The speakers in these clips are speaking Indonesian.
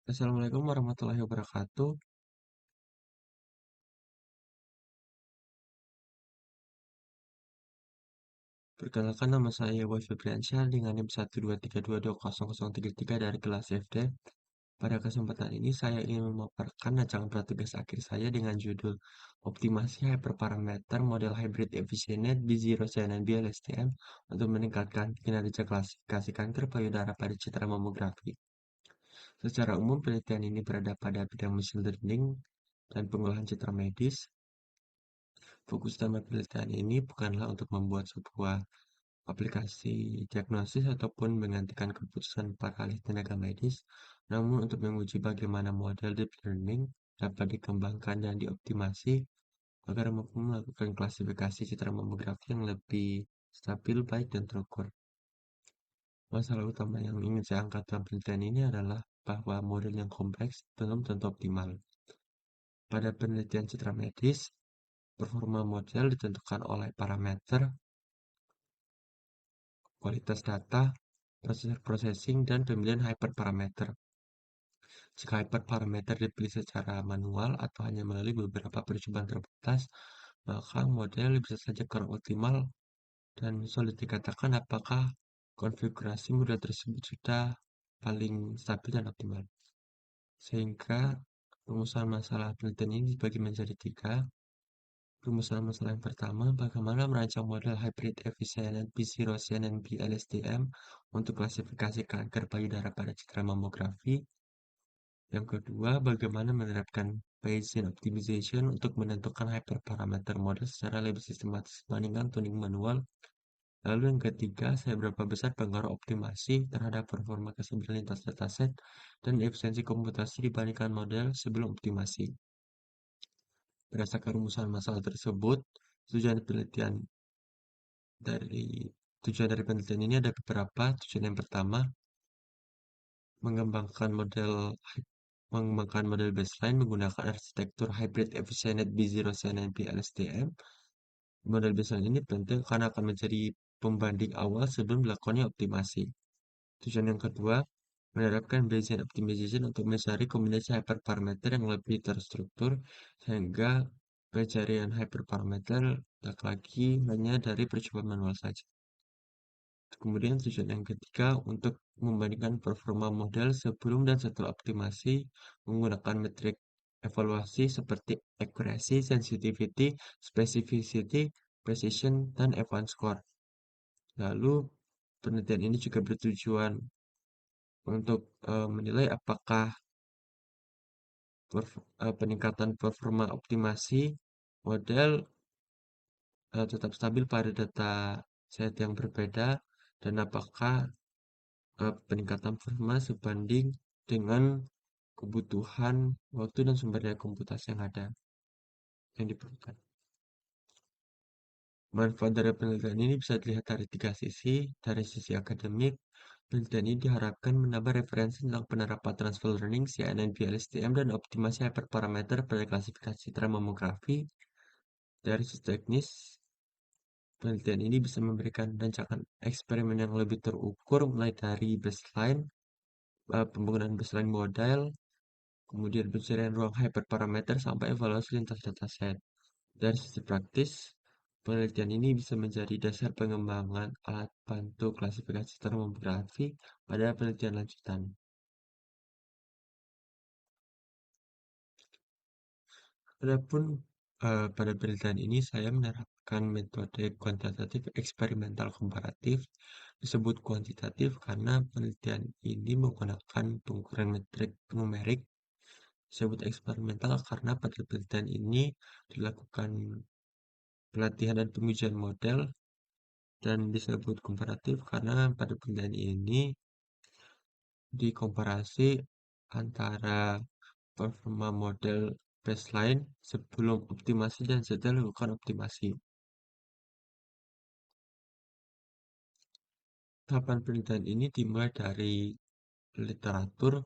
Assalamualaikum warahmatullahi wabarakatuh. Perkenalkan nama saya Boy Febriansyah dengan NIM 123220033 dari kelas FD. Pada kesempatan ini saya ingin memaparkan rancangan pratugas akhir saya dengan judul Optimasi Hyperparameter Model Hybrid Efficient B0 CNNB LSTM untuk meningkatkan kinerja klasifikasi kanker payudara pada citra mamografi. Secara umum, penelitian ini berada pada bidang machine learning dan pengolahan citra medis. Fokus utama penelitian ini bukanlah untuk membuat sebuah aplikasi diagnosis ataupun menggantikan keputusan para ahli tenaga medis, namun untuk menguji bagaimana model deep learning dapat dikembangkan dan dioptimasi agar mampu melakukan klasifikasi citra mamografi yang lebih stabil, baik, dan terukur. Masalah utama yang ingin saya angkat dalam penelitian ini adalah bahwa model yang kompleks belum tentu optimal. Pada penelitian citra medis, performa model ditentukan oleh parameter kualitas data, proses processing, dan pemilihan hyperparameter. Jika hyperparameter dipilih secara manual atau hanya melalui beberapa percobaan terbatas, maka model bisa saja kurang optimal dan sulit dikatakan apakah konfigurasi model tersebut sudah paling stabil dan optimal. Sehingga rumusan masalah penelitian ini dibagi menjadi tiga. Rumusan masalah yang pertama, bagaimana merancang model hybrid efisien B0 CNNB LSTM untuk klasifikasi kanker payudara pada citra mamografi. Yang kedua, bagaimana menerapkan Bayesian optimization untuk menentukan hyperparameter model secara lebih sistematis dibandingkan tuning manual. Lalu yang ketiga, seberapa besar pengaruh optimasi terhadap performa keseimbangan lintas dataset dan efisiensi komputasi dibandingkan model sebelum optimasi. Berdasarkan rumusan masalah tersebut, tujuan penelitian dari tujuan dari penelitian ini ada beberapa. Tujuan yang pertama, mengembangkan model baseline menggunakan arsitektur hybrid efficient B0 CNNB LSTM. Model baseline ini penting karena akan menjadi pembanding awal sebelum dilakukannya optimasi. Tujuan yang kedua, menerapkan Bayesian optimization untuk mencari kombinasi hyperparameter yang lebih terstruktur sehingga pencarian hyperparameter tak lagi hanya dari percobaan manual saja. Kemudian tujuan yang ketiga untuk membandingkan performa model sebelum dan setelah optimasi menggunakan metrik evaluasi seperti accuracy, sensitivity, specificity, precision, dan F1 score. Lalu penelitian ini juga bertujuan untuk menilai apakah peningkatan performa optimasi model tetap stabil pada data set yang berbeda dan apakah peningkatan performa sebanding dengan kebutuhan waktu dan sumber daya komputasi yang ada yang diperlukan. Manfaat dari penelitian ini bisa dilihat dari tiga sisi. Dari sisi akademik, penelitian ini diharapkan menambah referensi tentang penerapan transfer learning, CNN, BLSTM, dan optimasi hyperparameter pada klasifikasi citra mamografi. Dari sisi teknis, penelitian ini bisa memberikan rancangan eksperimen yang lebih terukur mulai dari baseline, pembangunan baseline model, kemudian pencarian ruang hyperparameter sampai evaluasi lintas dataset. Dari sisi praktis, penelitian ini bisa menjadi dasar pengembangan alat bantu klasifikasi termografi pada penelitian lanjutan. Adapun pada penelitian ini saya menerapkan metode kuantitatif eksperimental komparatif. Disebut kuantitatif karena penelitian ini menggunakan pengukuran metrik numerik. Disebut eksperimental karena pada penelitian ini dilakukan pelatihan dan pengujian model, dan disebut komparatif karena pada penelitian ini dikomparasi antara performa model baseline sebelum optimasi dan setelah dilakukan optimasi. Tahapan penelitian ini dimulai dari literatur,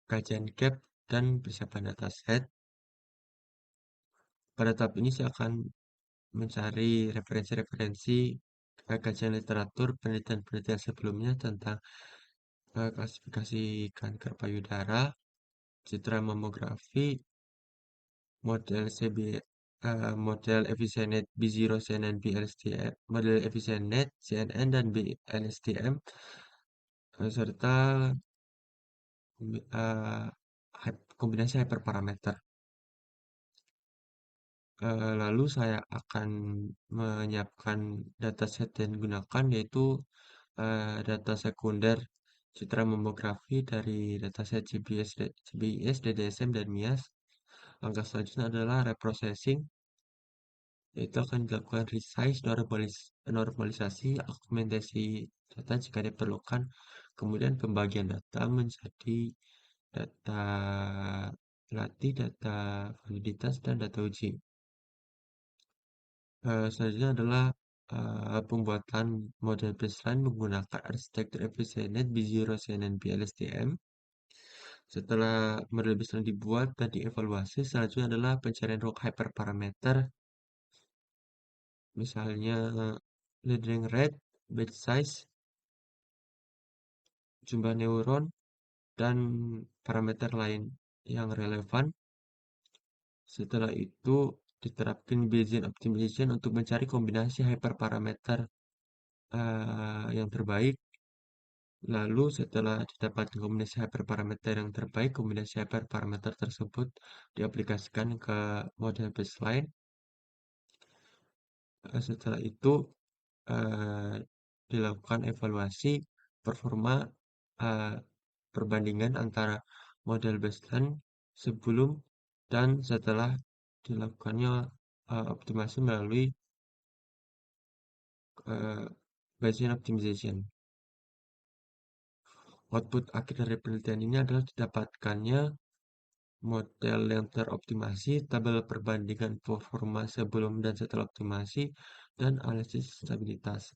kajian gap, dan persiapan dataset. Pada tahap ini saya akan mencari referensi-referensi kajian literatur penelitian-penelitian sebelumnya tentang klasifikasi kanker payudara. citra mamografi, model model EfisieNet B0 CNN BLSTM, model EfisieNet CNN dan BLSTM, serta eh, kombinasi hyperparameter. Lalu saya akan menyiapkan dataset yang digunakan yaitu data sekunder citra mamografi dari dataset GBS, DDSM, dan MIAS. Langkah selanjutnya adalah reprocessing, yaitu akan dilakukan resize, normalisasi, augmentasi data jika diperlukan, kemudian pembagian data menjadi data latih, data validitas, dan data uji. Selanjutnya adalah pembuatan model baseline menggunakan arsitektur EfisieNet B0 CNN BLSTM. Setelah model baseline dibuat dan dievaluasi, selanjutnya adalah pencarian log hyperparameter, misalnya leading rate, batch size, jumlah neuron, dan parameter lain yang relevan. Setelah itu diterapkan Bayesian optimization untuk mencari kombinasi hyperparameter yang terbaik. Lalu setelah didapatkan kombinasi hyperparameter yang terbaik, kombinasi hyperparameter tersebut diaplikasikan ke model baseline. Setelah itu eh, dilakukan evaluasi performa eh, perbandingan antara model baseline sebelum dan setelah dilakukannya optimasi melalui eh, Bayesian optimization. Output akhir dari penelitian ini adalah didapatkannya model yang teroptimasi, tabel perbandingan performa sebelum dan setelah optimasi, dan analisis stabilitas.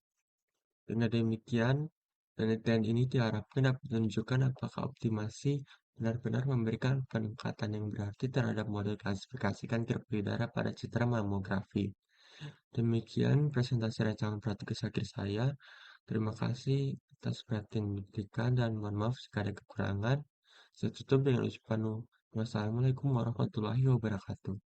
Dengan demikian, penelitian ini diharapkan dapat menunjukkan apakah optimasi benar-benar memberikan peningkatan yang berarti terhadap model klasifikasikan kir payudara pada citra mamografi. Demikian presentasi rancangan praktik akhir saya. Terima kasih atas perhatian yang diberikan dan mohon maaf jika ada kekurangan. Saya tutup dengan ucapan Wassalamualaikum warahmatullahi wabarakatuh.